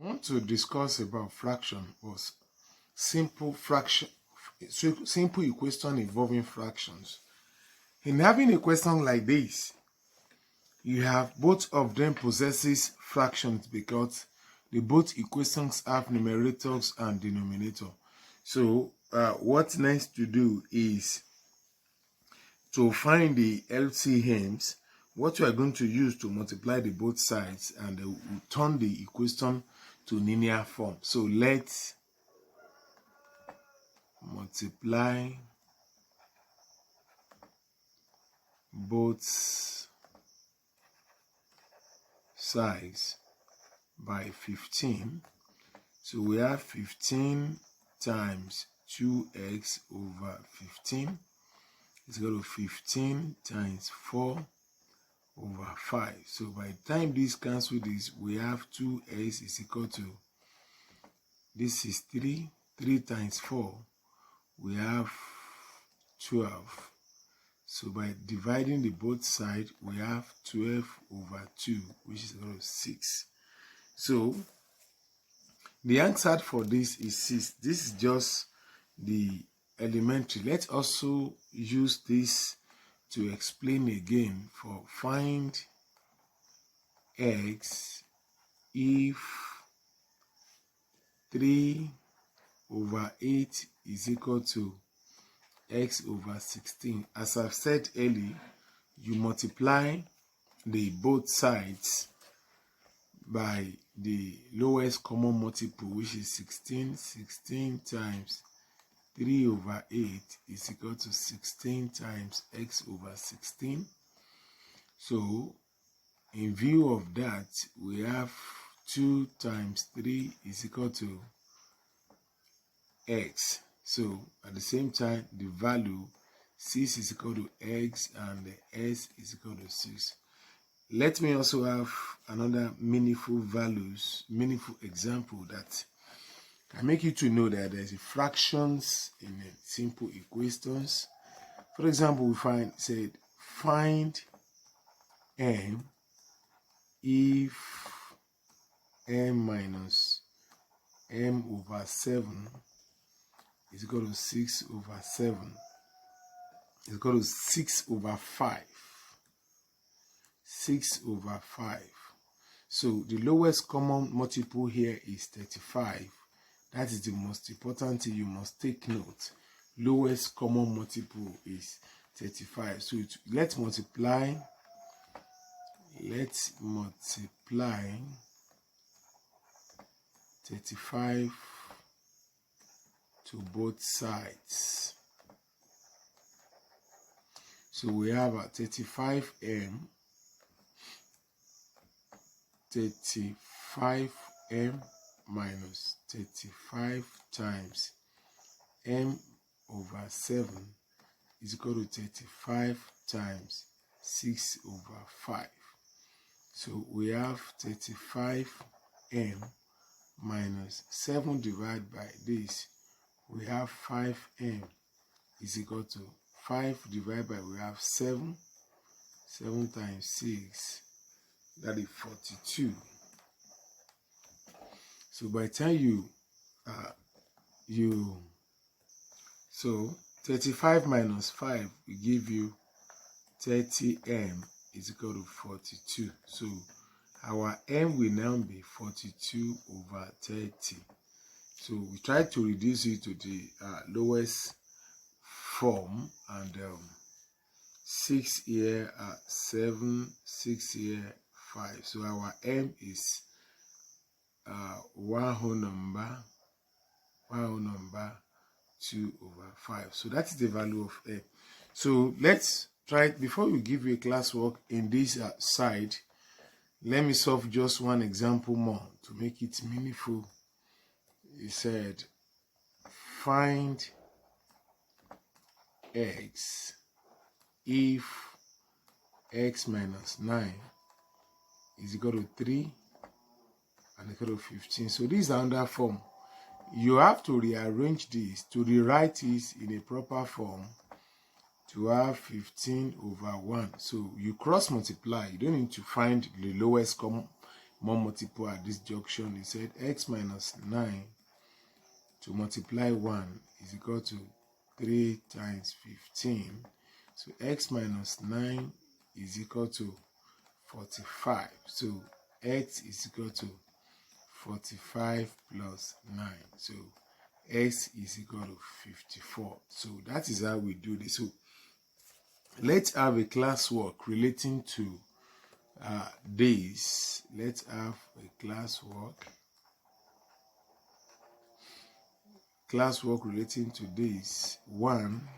want to discuss about fraction was simple equation involving fractions. In having a question like this, you have both of them possesses fractions because the both equations have numerators and denominator. So what next to do is to find the LCMs. What you are going to use to multiply the both sides and turn the equation to linear form. So let's multiply both sides by 15. So we have 15 times 2x over 15 is equal to 15 times 4 over 5. So by the time this cancel this, we have 2x is equal to, this is 3 times 4, we have 12. So by dividing the both sides, we have 12 over 2, which is equal to 6. So the answer for this is 6. This is just the elementary. Let's also use this to explain again for find x if 3 over 8 is equal to x over 16. As I've said earlier, you multiply the both sides by the lowest common multiple, which is 16. 16 times 3 over 8 is equal to 16 times x over 16. So in view of that, we have 2 times 3 is equal to x. So at the same time, the value 6 is equal to x and the s is equal to 6. Let me also have another meaningful example that can make you to know that there's a fractions in a simple equations. For example, we find m if m minus m over 7 is equal to 6 over 7 is equal to 6 over 5. 6 over 5. So the lowest common multiple here is 35. That is the most important thing you must take note. Lowest common multiple is 35. So let's multiply 35 to both sides. So we have a 35m minus 35 times m over 7 is equal to 35 times 6 over 5. So we have 35m minus 7 divided by this, we have 5m is equal to 5 divided by, we have 7 times 6, that is 42. So by the time so 35 minus 5 will give you 30m is equal to 42. So our m will now be 42 over 30. So we try to reduce it to the lowest form, and 6 here, 7, 6 here, 5. So our m is one whole number 2 over 5. So that is the value of m. So let's try, before we give you a classwork in this side, let me solve just one example more to make it meaningful. He said find x if x minus 9 is equal to 3 and equal to 15. So this is another form. You have to rearrange this to rewrite it in a proper form to have 15 over 1. So you cross multiply. You don't need to find the lowest common more multiple at this junction. He said x minus 9 to multiply 1 is equal to 3 times 15. So x minus 9 is equal to 45. So x is equal to 45 plus 9. So x is equal to 54. So that is how we do this. So let's have a classwork relating to days. Let's have a classwork relating to days. 1,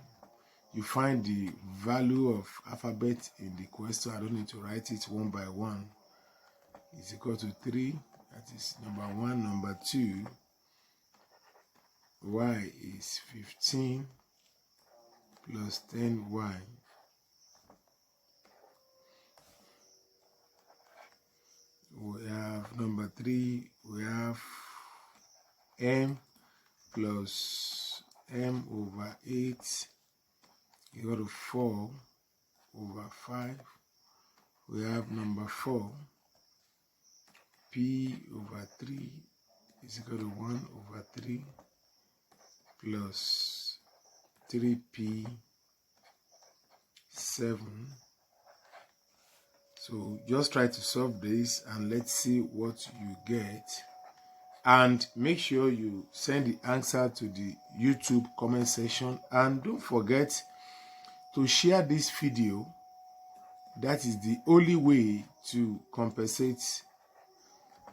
you find the value of alphabet in the question. I don't need to write it one by one. Is equal to 3. That is number 1. Number 2, y is 15 plus 10y. We have number 3, we have m plus m over 8 equal to 4 over 5. We have number 4, p over 3 is equal to 1 over 3 plus 3p 7. So just try to solve this and let's see what you get. And make sure you send the answer to the YouTube comment section. And don't forget to share this video. That is the only way to compensate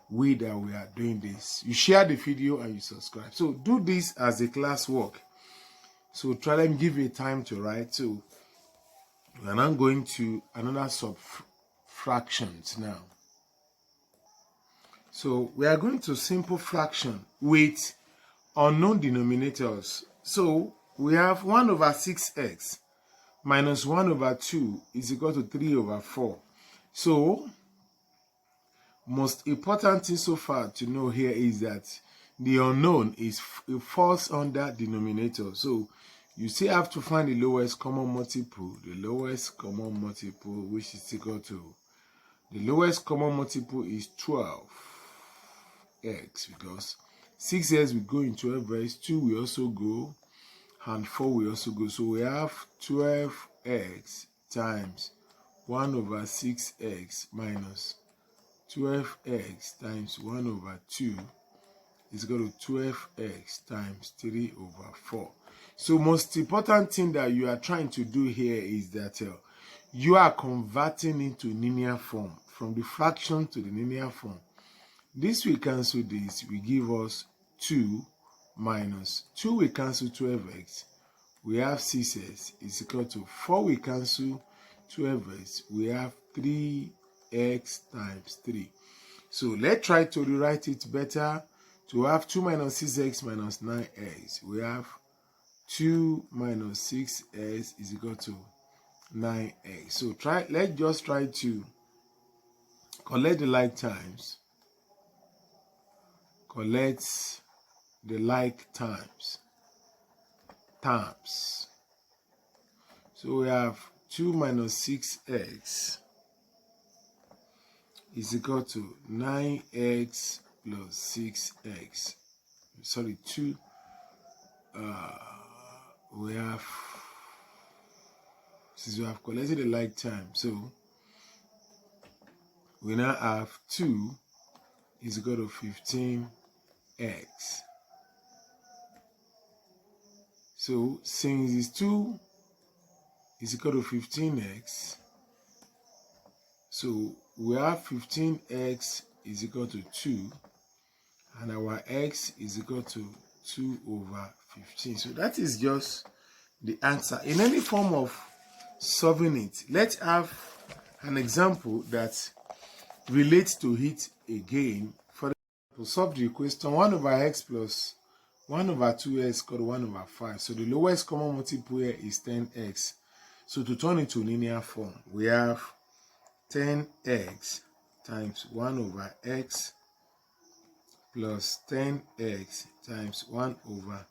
we that we are doing this. You share the video and you subscribe. So do this as a class work. So try and give you time to write. So we are now going to another subfractions now. So we are going to simple fraction with unknown denominators. So we have 1 over 6x minus 1 over 2 is equal to 3 over 4. So most important thing so far to know here is that the unknown falls under denominator. So you still have to find the lowest common multiple. The lowest common multiple, which is equal to, the lowest common multiple is 12x, because 6x will go in 12x, 2 will also go, and 4 will also go. So we have 12x times 1 over 6x minus 12x times 1 over 2 is equal to 12x times 3 over 4. So most important thing that you are trying to do here is that you are converting into linear form, from the fraction to the linear form. This will cancel this, will give us 2 minus 2 will cancel 12x. We have 6x is equal to 4 will cancel 12x. We have 3x times 3. So let's try to rewrite it better. To have 2 minus 6x minus 9x, we have 2 minus 6x is equal to 9x. So let's just try to collect the like times. Collect the like times. So we have 2 minus 6x is equal to 9x plus 6x. Sorry, 2. We have, since we have collected the like time, so we now have 2 is equal to 15x. So since this 2 is equal to 15x, so we have 15x is equal to 2, and our x is equal to 2 over 15. So that is just the answer. In any form of solving it, let's have an example that relates to it again. For example, solve the equation 1 over x plus 1 over 2x equal to 1 over 5. So the lowest common multiple here is 10x. So to turn it to linear form, we have 10x times 1 over x plus 10x times 1 over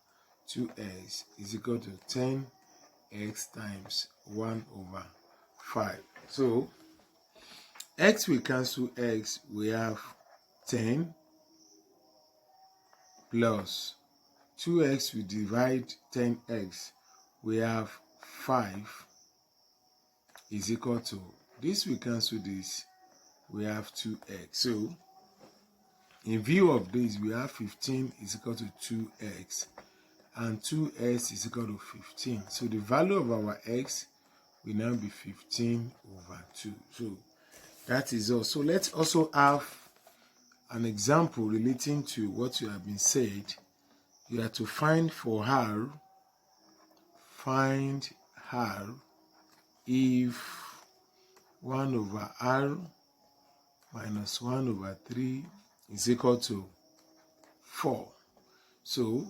2x is equal to 10x times 1 over 5. So x will cancel x. We have 10 plus 2x, we divide 10x, we have 5 is equal to, this we cancel this, we have 2x. So in view of this, we have 15 is equal to 2x, and 2x is equal to 15. So the value of our x will now be 15 over 2. So that is all. So let's also have an example relating to what you have been said. You have to find for r, find r if 1 over r minus 1 over 3 is equal to 4. So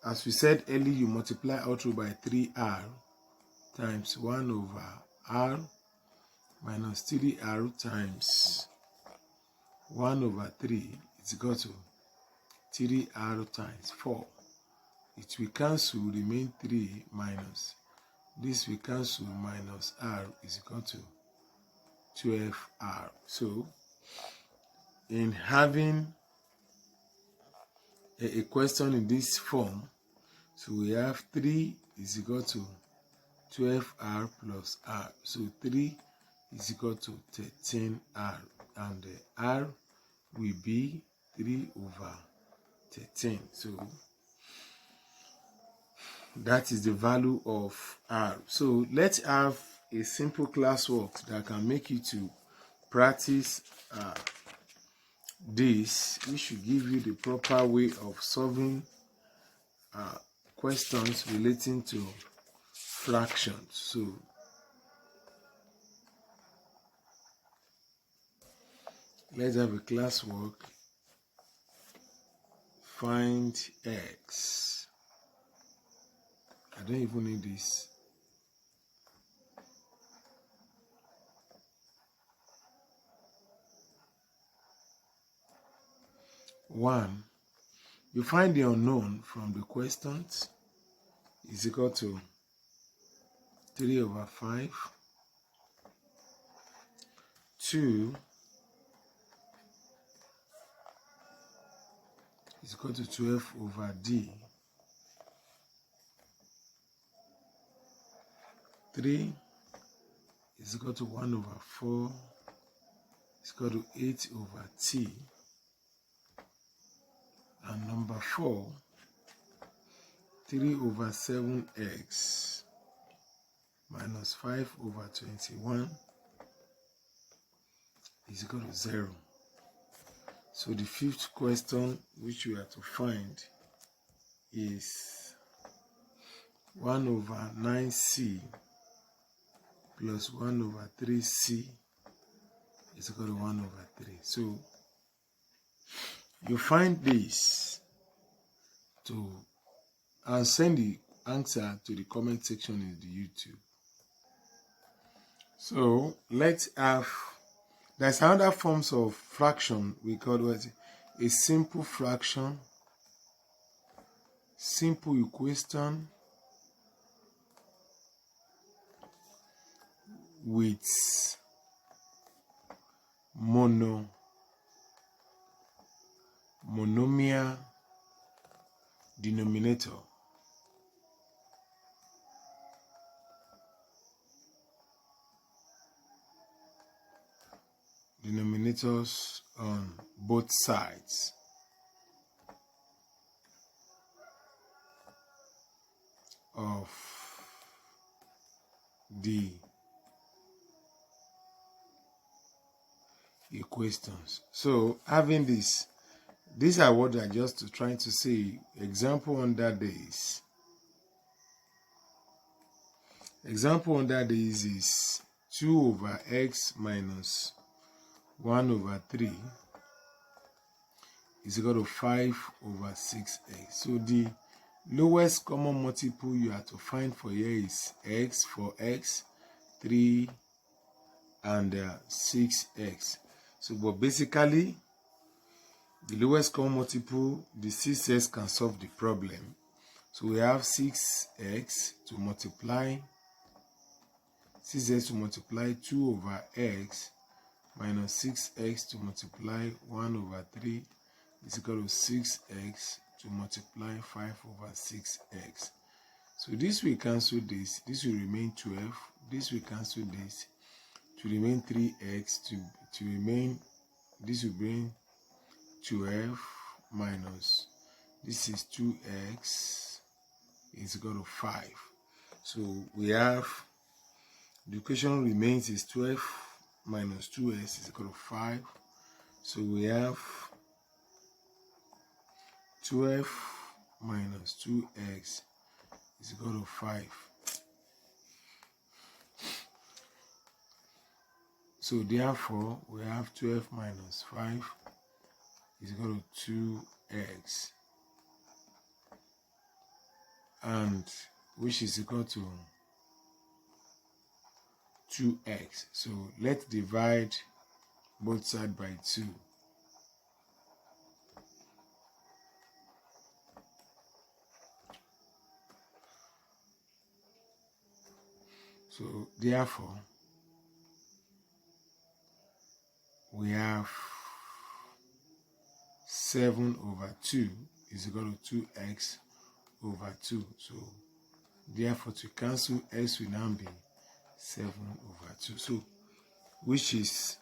as we said earlier, you multiply out through by 3r times 1 over r minus 3r times 1 over 3 is equal to 3r times 4. It will cancel, remain 3 minus this will cancel, minus r is equal to 12r. So in having a question in this form, so we have 3 is equal to 12r plus r. So 3 is equal to 13r, and r will be 3 over 13. So that is the value of r. So let's have a simple classwork that can make you to practice this, which should give you the proper way of solving questions relating to fractions. So let's have a classwork. Find x. I don't even need this. One, you find the unknown from the questions is equal to 3 over 5. 2 is equal to 12 over d. 3 is equal to 1 over 4 is equal to 8 over t. And number 4, 3 over 7x minus 5 over 21 is equal to 0. So the fifth question which we have to find is 1 over 9c plus 1 over 3c is equal to 1 over 3. So you find this and send the answer to the comment section in the YouTube. So let's have, there's another forms of fraction we call what? A simple fraction, simple equation with monomial denominator. Denominators on both sides. Of the equations. So having this, these are what I just trying to say. Example under this. Example under this is 2 over x minus 1 over 3 is equal to 5 over 6x. So the lowest common multiple you have to find for here is x, for x, 3 and 6x. So but basically the lowest common multiple, the 6x can solve the problem. So we have 6x to multiply 2 over x minus 6x to multiply 1 over 3 is equal to 6x to multiply 5 over 6x. So this will cancel this. This will remain 12. This will cancel this. To remain 3x to remain. This will bring 12 minus. This is 2x is equal to 5. So we have the equation remains is 12 minus 2x is equal to 5. So we have 12 minus 2x is equal to 5. So therefore, we have 12 minus 5 is equal to 2x, and which is equal to 2x. So let's divide both sides by 2. So therefore, we have 7 over 2 is equal to 2x over 2. So therefore, to cancel, x will now be 7 over 2. So which is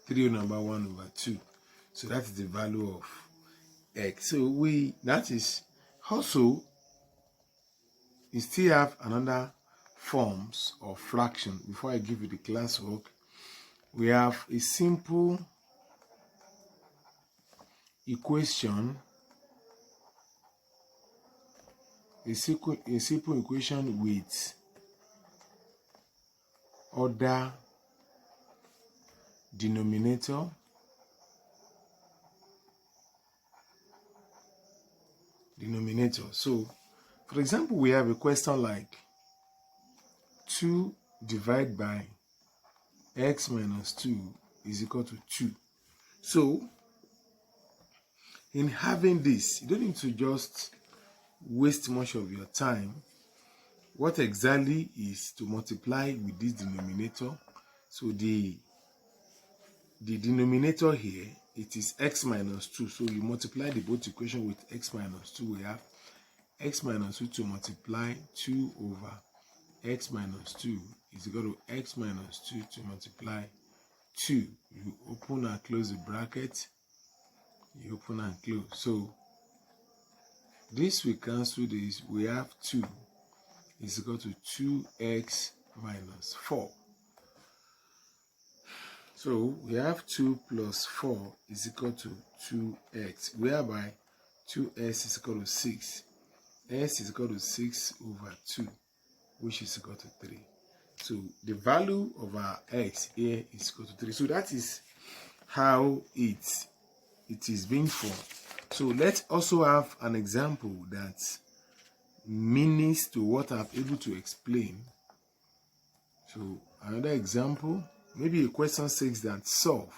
3 number 1 over 2. So that is the value of x. So that is also, you still have another forms of fraction. Before I give you the classwork, we have a simple equation, a simple equation with other denominator, So for example, we have a question like 2 divided by x minus 2 is equal to 2. So in having this, you don't need to just waste much of your time. What exactly is to multiply with this denominator? So the denominator here, it is x minus 2. So you multiply the both equation with x minus 2. We have x minus 2 to multiply 2 over x minus 2 is equal to x minus 2 to multiply 2. You open and close the bracket. You open and close. So this will cancel this. We have 2 is equal to 2x minus 4. So we have 2 plus 4 is equal to 2x, whereby 2s is equal to 6. S is equal to 6 over 2, which is equal to 3. So the value of our x here is equal to 3. So that is how it is being formed. So let's also have an example that means to what I'm able to explain. So another example, maybe a question 6 that solve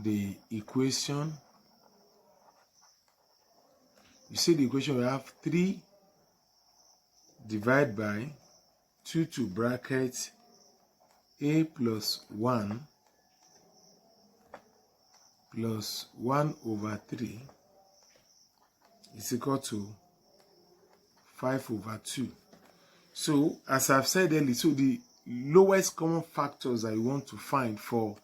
the equation. You see the equation, we have 3 divided by 2 to bracket a plus 1 plus 1 over 3 is equal to 5 over 2. So as I've said earlier, so the lowest common factors I want to find for,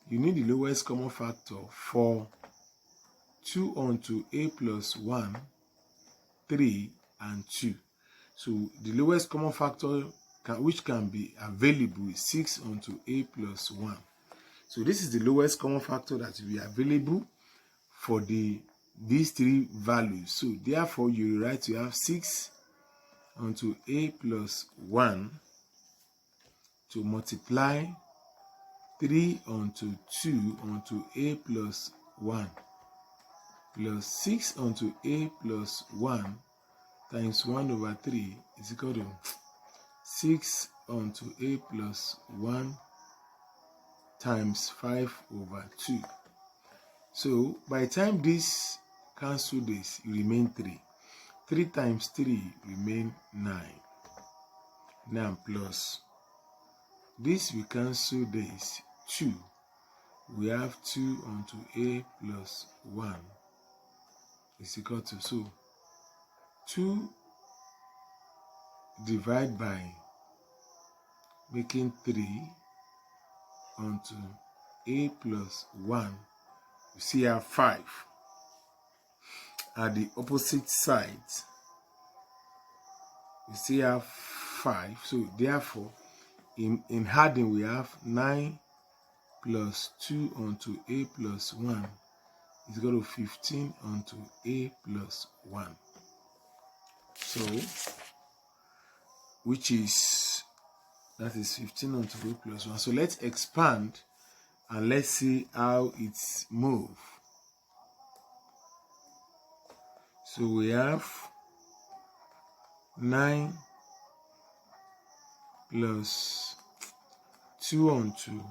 you need the lowest common factor for 2 onto a plus 1, 3, and 2. So the lowest common factor which can be available is 6 onto a plus 1. So this is the lowest common factor that will be available for these 3 values. So therefore you write, you have 6 onto a plus 1 to multiply 3 onto 2 onto a plus 1 plus 6 onto a plus 1 times 1 over 3 is equal to 6 onto a plus 1 times 5 over 2. So by the time this cancel this, you remain 3. 3 times 3 remain 9. Now plus this we cancel this 2. We have 2 onto a plus 1 is equal to, so 2 divide by making 3 onto a plus 1. You see here 5 at the opposite side. You see here 5. So therefore, in adding we have 9 plus 2 onto a plus 1 is equal to 15 onto a plus 1. So, that is 15 onto a plus 1. So let's expand and let's see how it's moved. So we have 9 plus 2 onto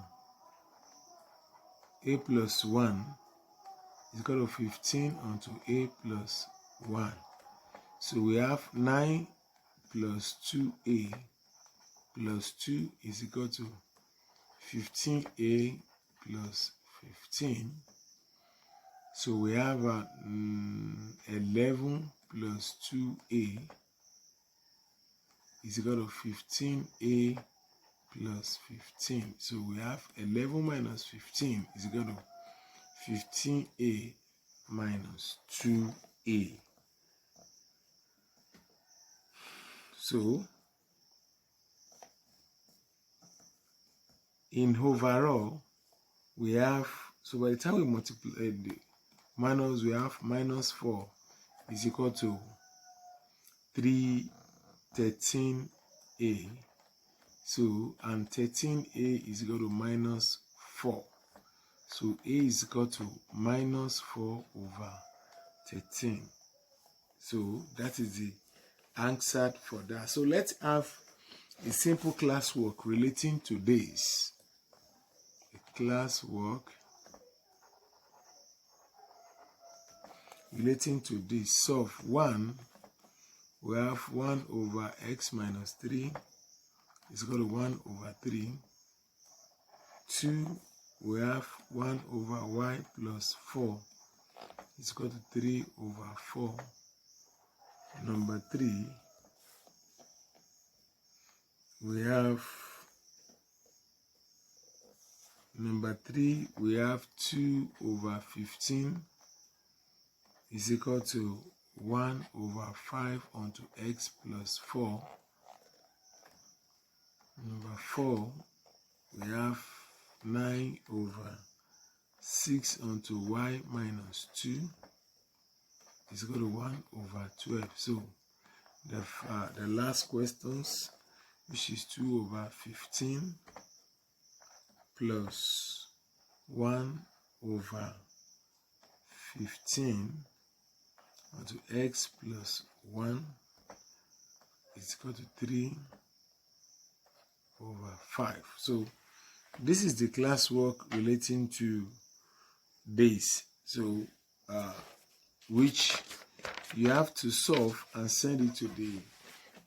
a plus 1 is equal to 15 onto a plus 1. So we have 9 plus 2a plus 2 is equal to 15a plus 15. So we have 11 plus 2a is equal to 15a plus 15. So we have 11 minus 15 is equal to 15a minus 2a. So in overall, we have, so by the time we multiply the minus, we have minus 4 is equal to 313a. So, and 13a is equal to minus 4. So a is equal to minus 4 over 13. So that is the answer for that. So let's have a simple classwork relating to this. A classwork relating to this. Solve 1. We have 1 over x minus 3 is equal to 1 over 3. 2. We have 1 over y plus 4 is equal to 3 over 4. Number 3. We have 2 over 15 is equal to 1 over 5 onto x plus 4. Number 4, we have 9 over 6 onto y minus 2 is equal to 1 over 12. So the last questions, which is 2 over 15 plus 1 over 15 onto x plus 1 is equal to 3 over 5. So this is the classwork relating to this. So which you have to solve and send it to the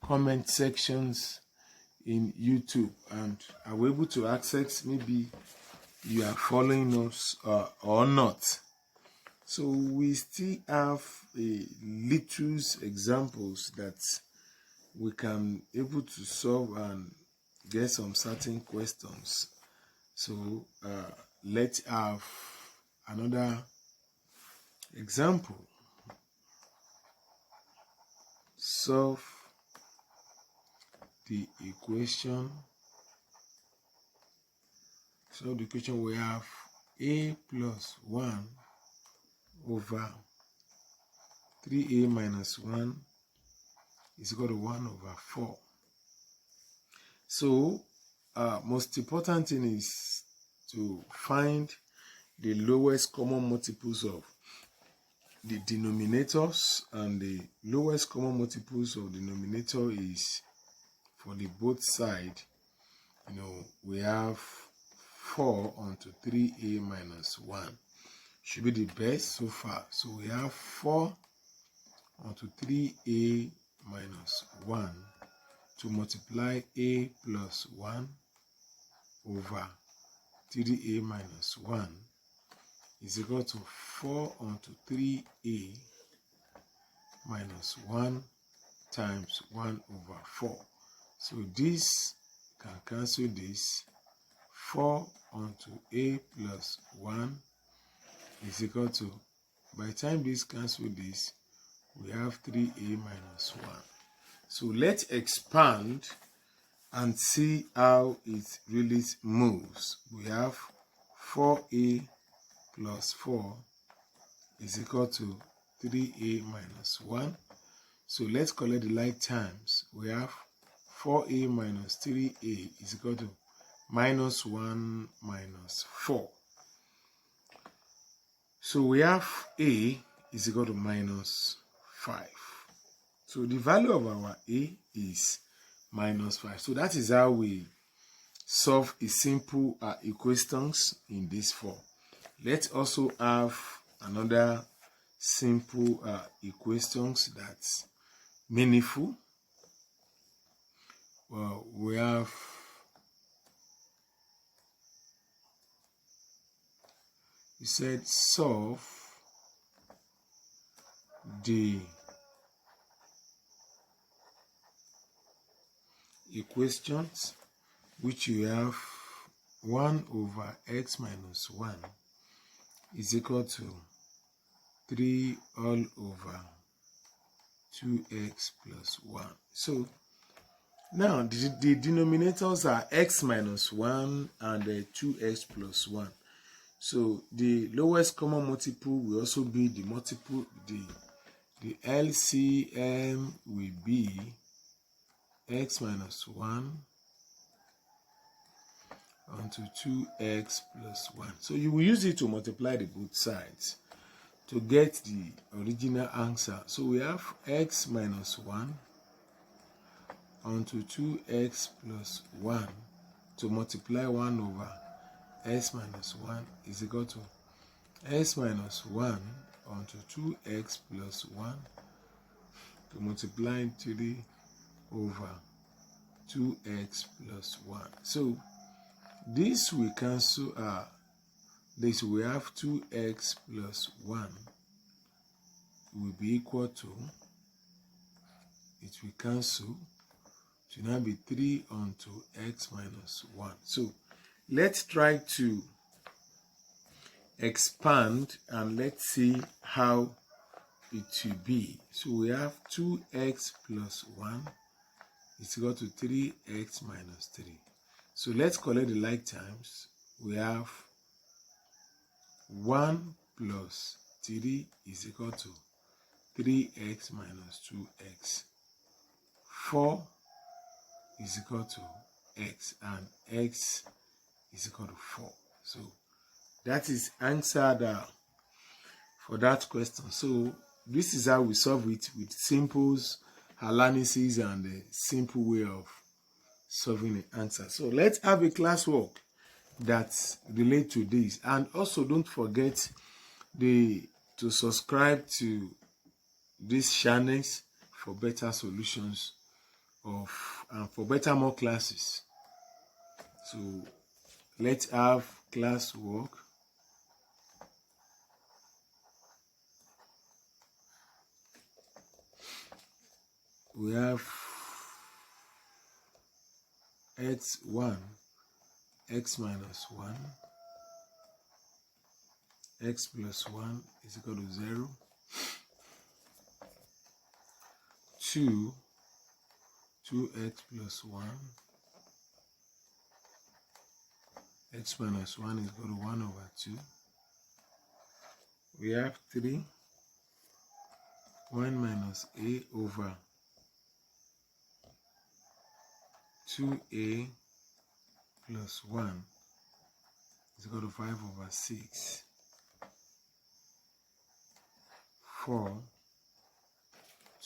comment sections in YouTube, and are we able to access, maybe you are following us or not. So we still have a little examples that we can able to solve and get some certain questions. So let's have another example. Solve the equation. So the equation, we have a plus 1 over 3a minus 1 is equal to 1 over 4. So most important thing is to find the lowest common multiples of the denominators, and the lowest common multiples of denominator is for the both side. We have 4 onto 3a minus 1 should be the best so far. So we have 4 onto 3a minus 1 to multiply a plus 1 over 3a minus 1 is equal to 4 onto 3a minus 1 times 1 over 4. So this can cancel this. 4 onto a plus 1 is equal to, by the time this cancel this, we have 3a minus 1. So let's expand and see how it really moves. We have 4a plus 4 is equal to 3a minus 1. So let's collect the like terms. We have 4a minus 3a is equal to minus 1 minus 4. So we have a is equal to minus 5. So the value of our a is minus 5. So that is how we solve a simple equations in this form. Let's also have another simple equations that's meaningful. Well, we have we said solve the equations which you have 1 over x minus 1 is equal to 3 all over 2x plus 1. So now the denominators are x minus 1 and 2x plus 1. So the lowest common multiple will also be the multiple, the LCM will be x minus 1 onto 2x plus 1. So you will use it to multiply the both sides to get the original answer. So we have x minus 1 onto 2x plus 1 to multiply 1 over x minus 1 is equal to x minus 1 onto 2x plus 1 to multiply 3 over 2x plus 1. So this will cancel this. We have 2x plus 1 will be equal to, it will cancel, it will now be 3 onto x minus 1. So let's try to expand and let's see how it will be. So we have 2x plus 1 is equal to 3x minus 3. So let's collect the like terms. We have 1 plus 3 is equal to 3x minus 2x. 4 is equal to x, and x is equal to 4. So that is answered for that question. So this is how we solve it with simple analysis and a simple way of solving the answer. So let's have a classwork that relate to this, and also don't forget to subscribe to these channels for better solutions and for better more classes. So let's have classwork. We have x1, x minus 1, x plus 1 is equal to 0. 2, 2x plus 1, x minus 1 is equal to 1 over 2. We have 3, 1 minus a over 2a plus 1 is equal to 5 over 6. 4,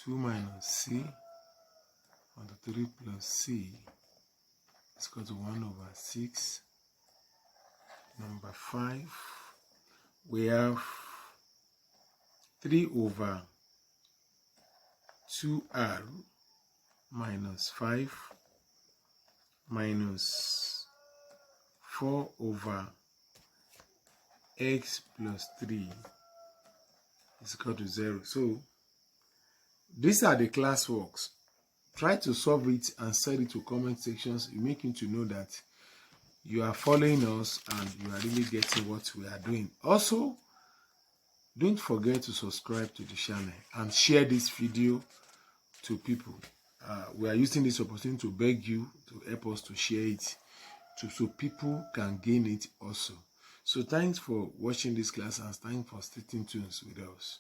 2 minus c onto 3 plus c is equal to 1 over 6. Number 5, we have 3 over 2r minus 5 minus 4 over x plus 3 is equal to 0. So these are the classworks. Try to solve it and send it to comment sections. You make him to know that you are following us and you are really getting what we are doing. Also, don't forget to subscribe to the channel and share this video to people. We are using this opportunity to beg you to help us to share it so people can gain it also. So thanks for watching this class and thanks for staying tuned with us.